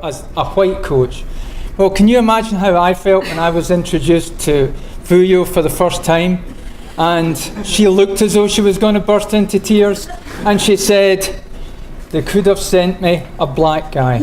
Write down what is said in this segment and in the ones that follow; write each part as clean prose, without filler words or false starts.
As a white coach. Well, can you imagine how I felt when I was introduced to Vuyo for the first time, and she looked as though she was going to burst into tears, and she said, "They could have sent me a black guy."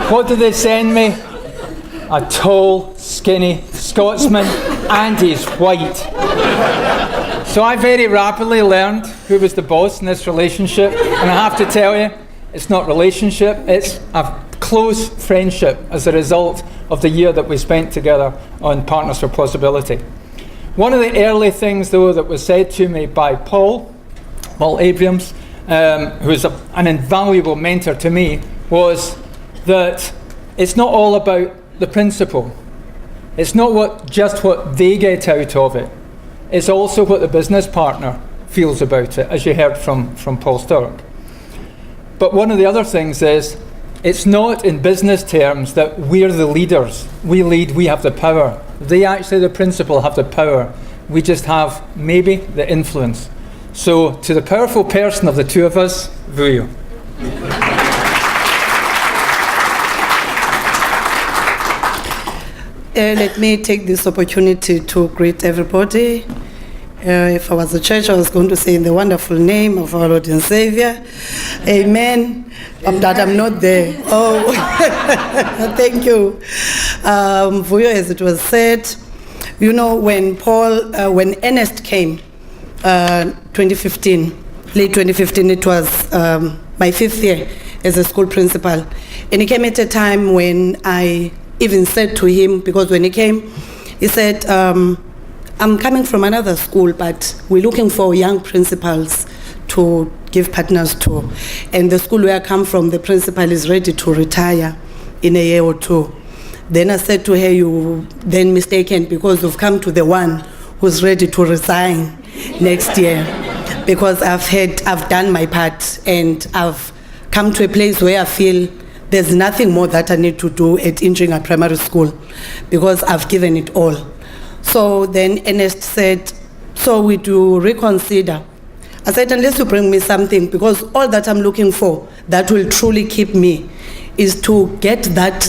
What did they send me? A tall, skinny Scotsman, and he's white. So I very rapidly learned who was the boss in this relationship, and I have to tell you, it's not relationship, it's a close friendship as a result of the year that we spent together on Partners for Possibility. One of the early things, though, that was said to me by Paul Abrams, who is an invaluable mentor to me, was that it's not all about the principle. It's not just what they get out of it. It's also what the business partner feels about it, as you heard from Paul Sturrock. But one of the other things is, it's not in business terms that we're the leaders. We lead, we have the power. They actually, the principal, have the power. We just have maybe the influence. So to the powerful person of the two of us, Vuyo. Let me take this opportunity to greet everybody. If I was a church, I was going to say in the wonderful name of our Lord and Savior. Amen. That I'm not there. Oh, thank you. Vuyo, as it was said, you know, when Ernest came, 2015, late 2015, it was my 5th year as a school principal. And he came at a time when I even said to him, because when he came, he said, I'm coming from another school, but we're looking for young principals to give partners to. And the school where I come from, the principal is ready to retire in a year or two. Then I said to her, you then mistaken because you've come to the one who's ready to resign next year. Because I've done my part, and I've come to a place where I feel there's nothing more that I need to do at Intshinga Primary School, because I've given it all. So then Ernest said, so we do reconsider. I said, unless you bring me something, because all that I'm looking for that will truly keep me is to get that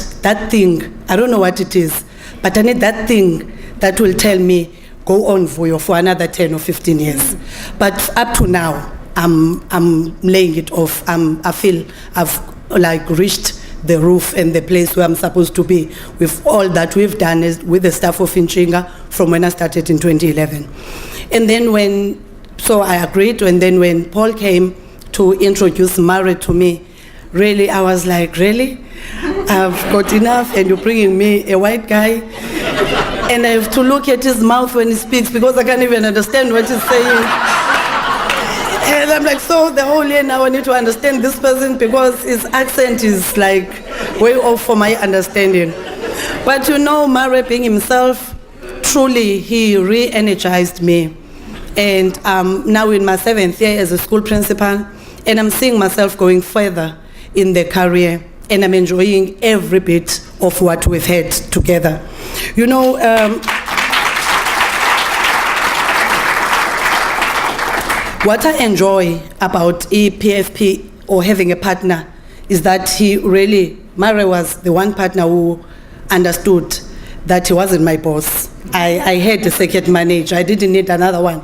thing. I don't know what it is, but I need that thing that will tell me, go on Vuyo for another 10 or 15 years. But up to now, I'm laying it off. I feel I've reached the roof and the place where I'm supposed to be with all that we've done with the staff of Intshinga from when I started in 2011. And then so I agreed, and then when Paul came to introduce Murray to me, really, I was like, really? I've got enough, and you're bringing me a white guy? And I have to look at his mouth when he speaks, because I can't even understand what he's saying. And I'm like, so the whole year now I need to understand this person, because his accent is like way off for my understanding. But you know, Murray being himself, truly he re-energized me. And now in my 7th year as a school principal, and I'm seeing myself going further in the career, and I'm enjoying every bit of what we've had together. You know, what I enjoy about PfP or having a partner is that Murray was the one partner who understood that he wasn't my boss. I had a second manager. I didn't need another one.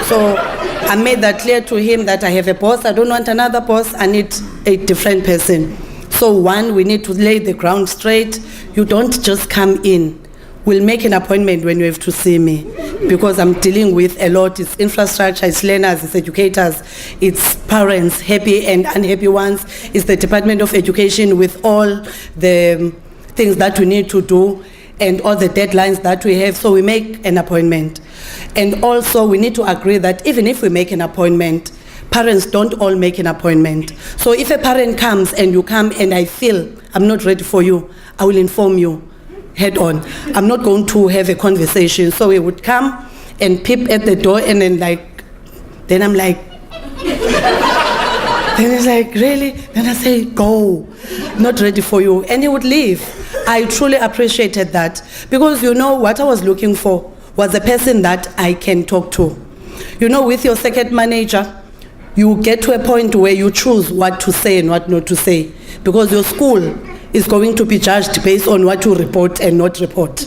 So I made that clear to him that I have a boss. I don't want another boss. I need a different person. So one, we need to lay the ground straight. You don't just come in. We'll make an appointment when you have to see me, because I'm dealing with a lot. It's infrastructure, it's learners, it's educators, it's parents, happy and unhappy ones. It's the Department of Education with all the things that we need to do and all the deadlines that we have. So we make an appointment. And also we need to agree that even if we make an appointment, parents don't all make an appointment. So if a parent comes and you come and I feel I'm not ready for you, I will inform you head on. I'm not going to have a conversation. So we would come and peep at the door, and then I'm like, then he's like, really? Then I say, go, not ready for you. And he would leave. I truly appreciated that, because you know what I was looking for was a person that I can talk to. You know, with your second manager, you get to a point where you choose what to say and what not to say, because your school is going to be judged based on what you report and not report.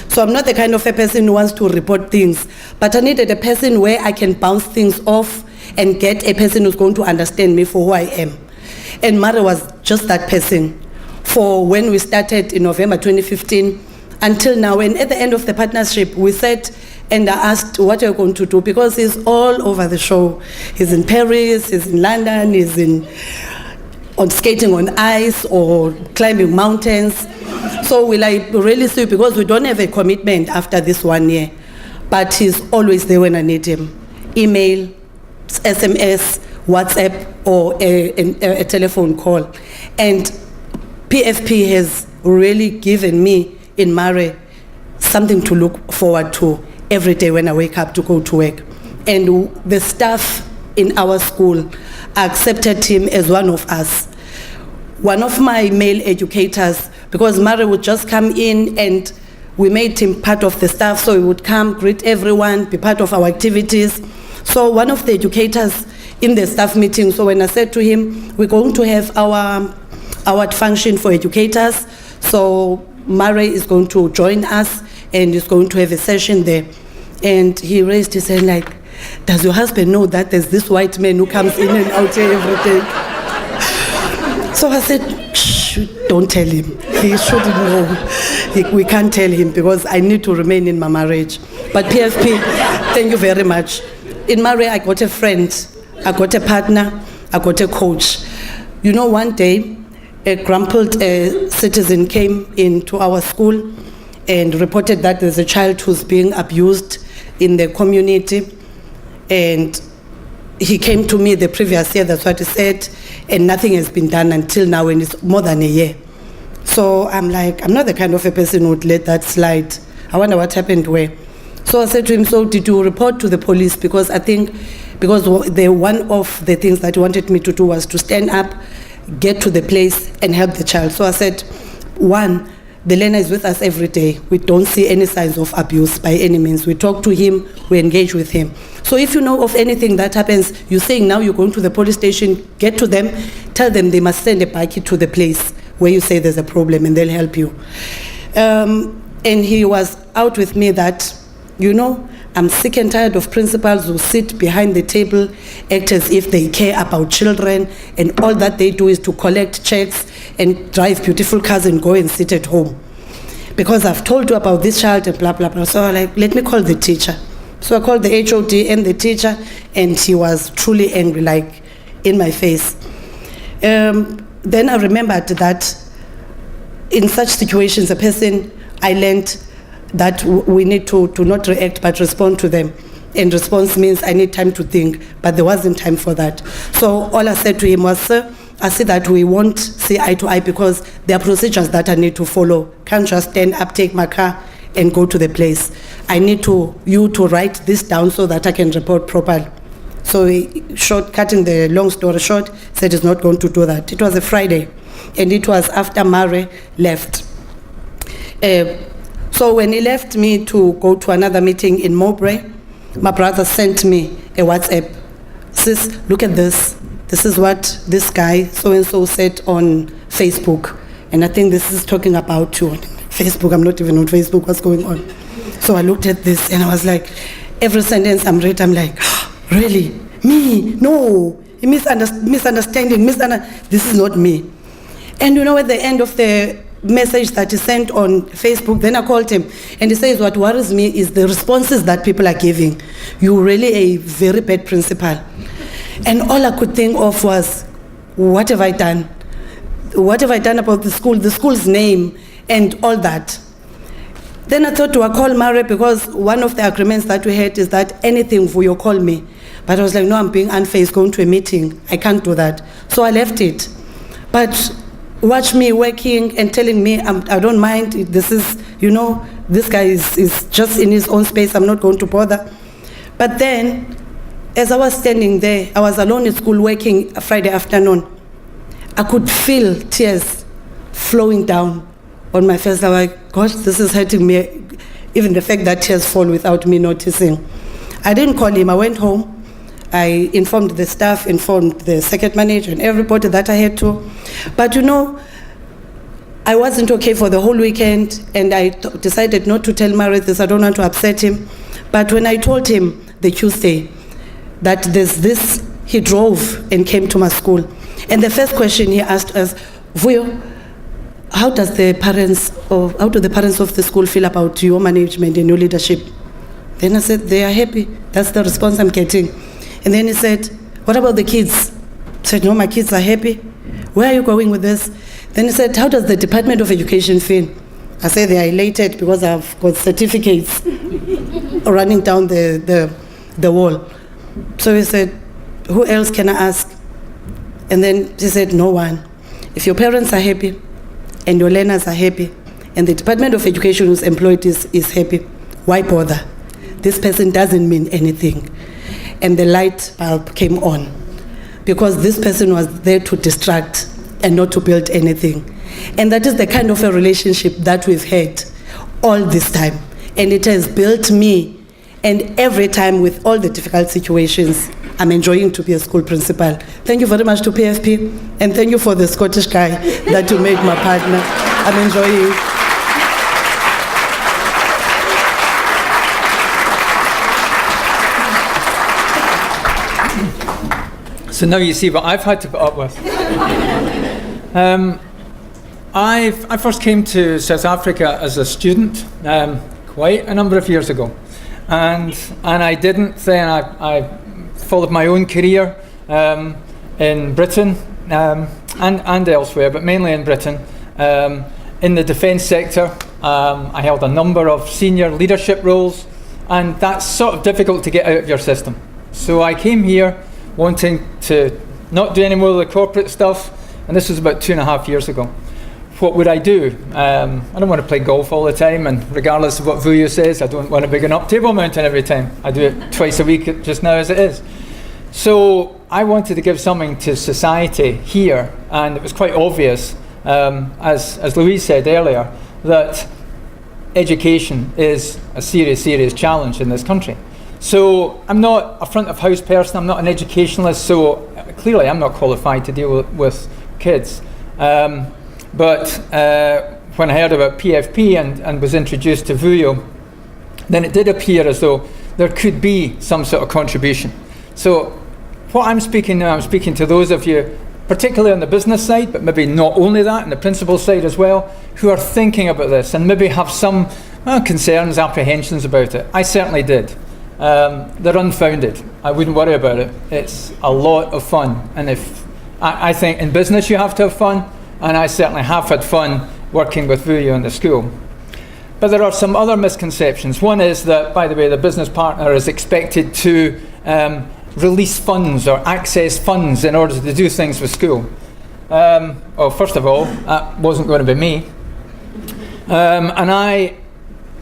So I'm not the kind of a person who wants to report things, but I needed a person where I can bounce things off and get a person who's going to understand me for who I am. And Mara was just that person for when we started in November 2015 until now. And at the end of the partnership, we sat and I asked, what are you going to do? Because he's all over the show. He's in Paris, he's in London, he's on skating on ice or climbing mountains. So will I really see, because we don't have a commitment after this 1 year, but he's always there when I need him. Email, SMS, WhatsApp, or a telephone call. And PfP has really given me in Mare something to look forward to every day when I wake up to go to work. And the staff in our school accepted him as one of us. One of my male educators, because Mare would just come in and we made him part of the staff, so he would come, greet everyone, be part of our activities. So one of the educators in the staff meeting, so when I said to him, we're going to have our function for educators, so Mare is going to join us and is going to have a session there. And he raised his hand like, does your husband know that there's this white man who comes in and out here every day? So I said, shh, don't tell him. He shouldn't know. We can't tell him because I need to remain in my marriage. But PfP, thank you very much. In Mare, I got a friend, I got a partner, I got a coach. You know, one day, a crumpled citizen came into our school and reported that there's a child who's being abused in the community. And he came to me the previous year, that's what he said, and nothing has been done until now, and it's more than a year. So I'm like, I'm not the kind of a person who would let that slide. I wonder what happened where. So I said to him, so did you report to the police? Because I think, because one of the things that he wanted me to do was to stand up, get to the place and help the child. So I said, one, the learner is with us every day. We don't see any signs of abuse by any means. We talk to him, we engage with him. So if you know of anything that happens, you're saying now you're going to the police station, get to them, tell them they must send a bikie to the place where you say there's a problem and they'll help you. And he was out with me that, you know, I'm sick and tired of principals who sit behind the table, act as if they care about children, and all that they do is to collect checks and drive beautiful cars and go and sit at home. Because I've told you about this child and blah, blah, blah. So I'm like, let me call the teacher. So I called the HOD and the teacher, and he was truly angry, like in my face. Then I remembered that in such situations, I learned that we need to not react but respond to them. And response means I need time to think, but there wasn't time for that. So all I said to him was, sir, I see that we won't see eye to eye because there are procedures that I need to follow. Can't just stand up, take my car and go to the place. I need you to write this down so that I can report properly. So cutting the long story short, said he's not going to do that. It was a Friday and it was after Mare left. So when he left me to go to another meeting in Mowbray, my brother sent me a WhatsApp. Sis, look at this. This is what this guy so-and-so said on Facebook. And I think this is talking about you on Facebook. I'm not even on Facebook. What's going on? So I looked at this and I was like, every sentence I'm reading, I'm like, really? Me? No. Misunderstanding. This is not me. And you know, at the end of the message that he sent on Facebook, then I called him and he says, what worries me is the responses that people are giving. You're really a very bad principal. And all I could think of was, what have I done? What have I done about the school's name and all that? Then I thought, do I call Mare? Because one of the agreements that we had is that anything for you call me. But I was like, no, I'm being unfair, going to a meeting. I can't do that. So I left it. But watch me working and telling me I don't mind. This is, you know, this guy is just in his own space. I'm not going to bother. But then, as I was standing there, I was alone in school working Friday afternoon. I could feel tears flowing down on my face. I was like, gosh, this is hurting me. Even the fact that tears fall without me noticing. I didn't call him. I went home. I informed the staff, informed the circuit manager and everybody that I had to. But you know, I wasn't okay for the whole weekend, and I decided not to tell Marit this. I don't want to upset him. But when I told him the Tuesday that there's this, he drove and came to my school. And the first question he asked us, Vuyo, how do the parents of the school feel about your management and your leadership? Then I said, they are happy. That's the response I'm getting. And then he said, what about the kids? I said, no, my kids are happy. Where are you going with this? Then he said, how does the Department of Education feel? I said, they are elated because I've got certificates running down the wall. So he said, who else can I ask? And then he said, no one. If your parents are happy and your learners are happy and the Department of Education who's employed is happy, why bother? This person doesn't mean anything. And the light bulb came on because this person was there to distract and not to build anything. And that is the kind of a relationship that we've had all this time. And it has built me. And every time with all the difficult situations, I'm enjoying to be a school principal. Thank you very much to PfP. And thank you for the Scottish guy that you made my partner. I'm enjoying. So now you see what I've had to put up with. I first came to South Africa as a student quite a number of years ago, and I didn't then. I followed my own career in Britain and elsewhere, but mainly in Britain. In the defence sector, I held a number of senior leadership roles, and that's sort of difficult to get out of your system. So I came here wanting to not do any more of the corporate stuff, and this was about 2.5 years ago. What would I do? I don't want to play golf all the time, and regardless of what Vuyo says, I don't want to be going up Table Mountain every time. I do it twice a week just now as it is. So I wanted to give something to society here, and it was quite obvious, as Louise said earlier, that education is a serious, serious challenge in this country. So I'm not a front of house person, I'm not an educationalist, so clearly I'm not qualified to deal with kids. But when I heard about PfP and was introduced to Vuyo, then it did appear as though there could be some sort of contribution. So what I'm speaking now, I'm speaking to those of you, particularly on the business side, but maybe not only that, on the principal side as well, who are thinking about this and maybe have some concerns, apprehensions about it. I certainly did. They're unfounded. I wouldn't worry about it. It's a lot of fun, and if I think in business you have to have fun, and I certainly have had fun working with Vuyo in the school. But there are some other misconceptions. One is that, by the way, the business partner is expected to release funds or access funds in order to do things with school. Well, first of all, that wasn't going to be me. And I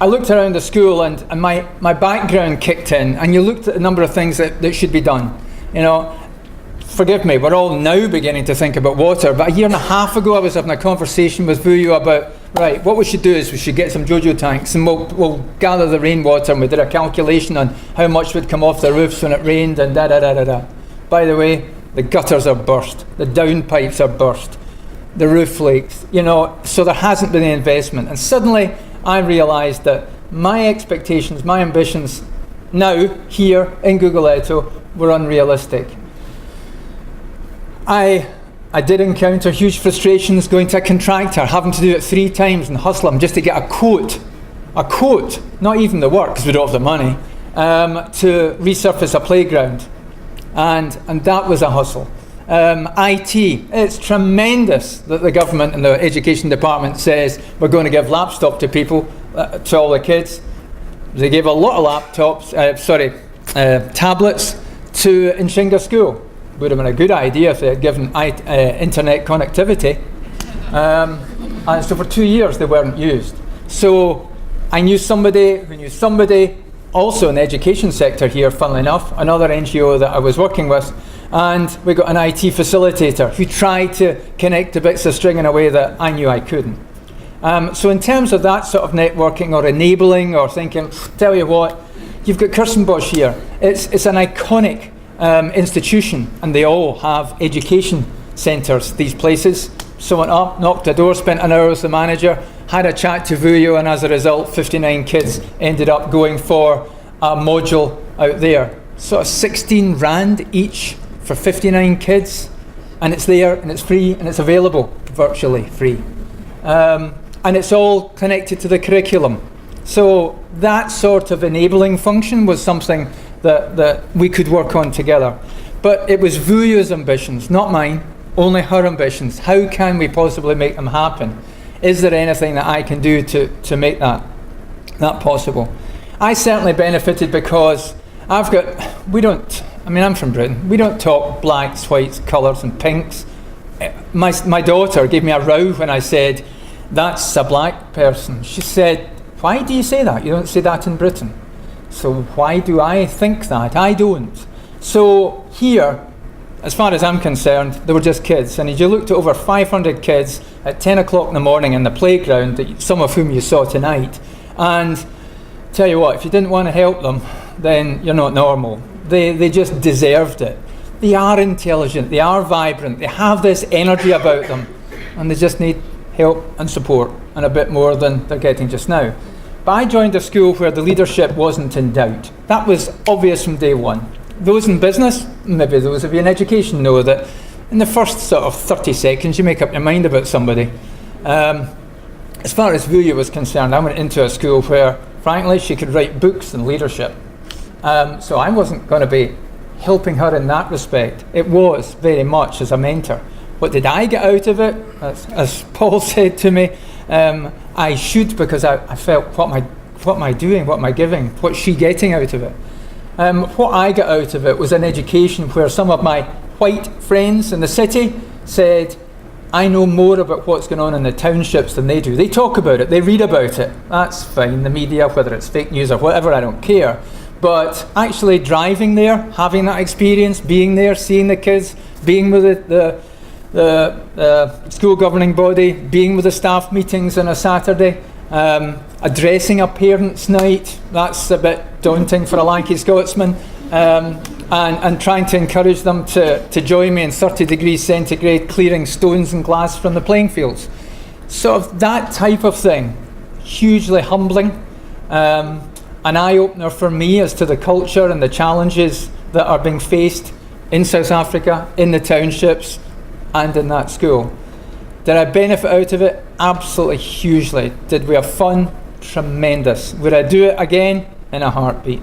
looked around the school, and my background kicked in, and you looked at a number of things that should be done. You know, forgive me, we're all now beginning to think about water, but 1.5 years ago I was having a conversation with Vuyo about, right, what we should do is we should get some JoJo tanks, and we'll gather the rainwater, and we did a calculation on how much would come off the roofs when it rained, and da-da-da-da-da. By the way, the gutters are burst, the downpipes are burst, the roof leaks, you know, so there hasn't been the investment. And suddenly I realised that my expectations, my ambitions now, here in Guguleto, were unrealistic. I did encounter huge frustrations going to a contractor, having to do it 3 times and hustle them just to get a quote, not even the work, because we don't have the money, to resurface a playground. And that was a hustle. IT, it's tremendous that the government and the education department says we're going to give laptops to people, to all the kids. They gave a lot of tablets to Intshinga school. Would have been a good idea if they had given internet connectivity. And so for 2 years they weren't used. So I knew somebody who knew somebody, also in the education sector here, funnily enough, another NGO that I was working with, and we got an IT facilitator who tried to connect the bits of string in a way that I knew I couldn't. So in terms of that sort of networking or enabling or thinking, tell you what, you've got Kirstenbosch here. It's an iconic institution, and they all have education centres, these places. So I went up, knocked the door, spent an hour with the manager, had a chat to Vuyo, and as a result, 59 kids ended up going for a module out there. So 16 rand each for 59 kids, and it's there, and it's free, and it's available, virtually free. And it's all connected to the curriculum. So that sort of enabling function was something that we could work on together. But it was Vuyo's ambitions, not mine, only her ambitions. How can we possibly make them happen? Is there anything that I can do to make that possible? I certainly benefited because I'm from Britain, we don't talk blacks, whites, colours and pinks. My daughter gave me a row when I said, that's a black person. She said, why do you say that? You don't say that in Britain. So why do I think that? I don't. So here, as far as I'm concerned, they were just kids. And as you looked at over 500 kids at 10 o'clock in the morning in the playground, some of whom you saw tonight, and tell you what, if you didn't want to help them, then you're not normal. They just deserved it. They are intelligent, they are vibrant, they have this energy about them, and they just need help and support, and a bit more than they're getting just now. But I joined a school where the leadership wasn't in doubt. That was obvious from day one. Those in business, maybe those of you in education, know that in the first sort of 30 seconds you make up your mind about somebody. As far as Vuyo was concerned, I went into a school where, frankly, she could write books on leadership. So I wasn't going to be helping her in that respect. It was very much as a mentor. What did I get out of it? As Paul said to me, I should, because I felt, what am I doing? What am I giving? What's she getting out of it? What I got out of it was an education where some of my white friends in the city said, I know more about what's going on in the townships than they do. They talk about it, they read about it. That's fine, the media, whether it's fake news or whatever, I don't care. But actually driving there, having that experience, being there, seeing the kids, being with the school governing body, being with the staff meetings on a Saturday, addressing a parents' night, that's a bit daunting for a lanky Scotsman, and trying to encourage them to join me in 30 degrees centigrade clearing stones and glass from the playing fields. Sort of that type of thing, hugely humbling, an eye-opener for me as to the culture and the challenges that are being faced in South Africa, in the townships, and in that school. Did I benefit out of it? Absolutely hugely. Did we have fun? Tremendous. Would I do it again? In a heartbeat.